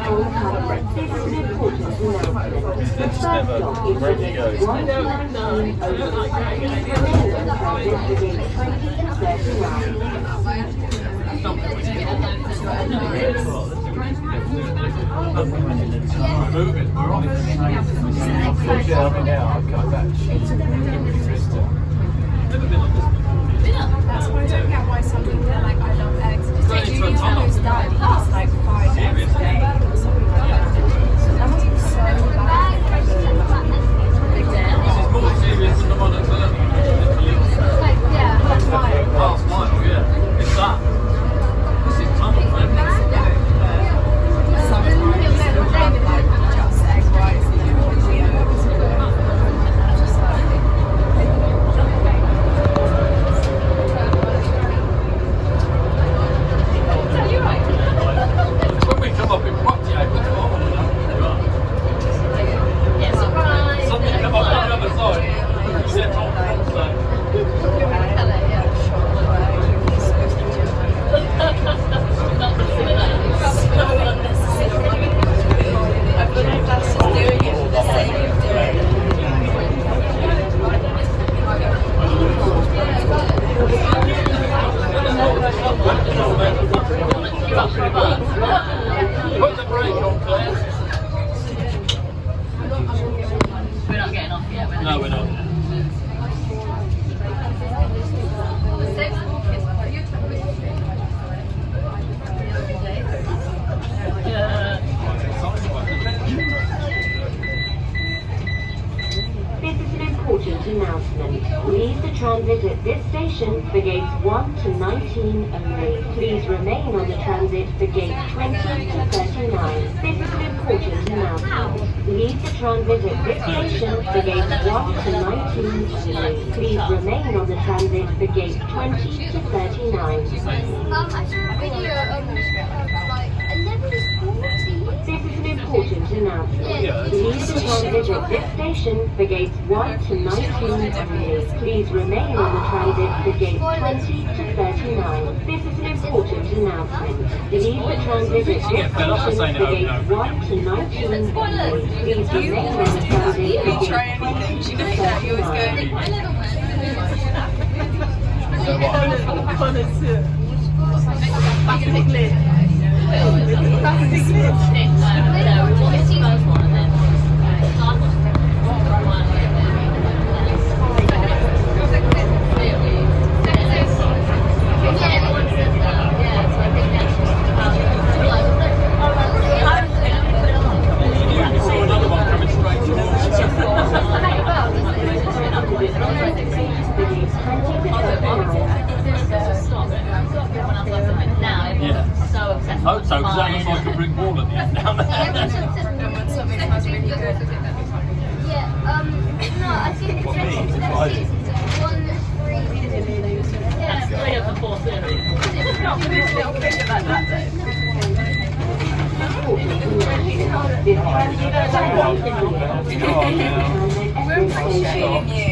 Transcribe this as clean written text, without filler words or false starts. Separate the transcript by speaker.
Speaker 1: This is an important announcement. The first stop is for gate 1 to 19 only. Remain on transit for gate 20 to 39.
Speaker 2: That's why I don't get why some people are like, I love eggs. Did you use those that it's like 5 eggs a day or something like that? That must be so bad.
Speaker 3: This is more serious than the one at
Speaker 2: Yeah, that's why.
Speaker 3: last mile, yeah. It's that. This is tunnel, man.
Speaker 2: Some of mine is still have like just egg whites and then Oreos. Just like.
Speaker 3: When we come up in Rocky, I put them on.
Speaker 4: Yeah, surprise!
Speaker 3: Suddenly come up on the other side. Sit on the side.
Speaker 2: I believe that's just doing it for the sake of doing it.
Speaker 3: Put the brake on, Claire.
Speaker 4: We're not getting off yet.
Speaker 3: No, we're not.
Speaker 1: This is an important announcement. Leave the transit at this station for gates 1 to 19 only. Please remain on the transit for gate 20 to 39. This is an important announcement. Leave the transit at this station for gates 1 to 19 only. Please remain on the transit for gate 20 to 39. This is an important announcement. Leave the transit at this station for gates 1 to 19 only. Please remain on the transit for gate 20 to 39. This is an important announcement. Leave the transit at this station for gates 1 to 19 only. Please remain on the transit for gates 20 to
Speaker 3: I hope so, because that looks like a brick wall at the end down there.
Speaker 2: And when something has really good.
Speaker 5: No, I think it's 1, 3.
Speaker 4: That's 3 of the 4 series.
Speaker 2: We're appreciating you.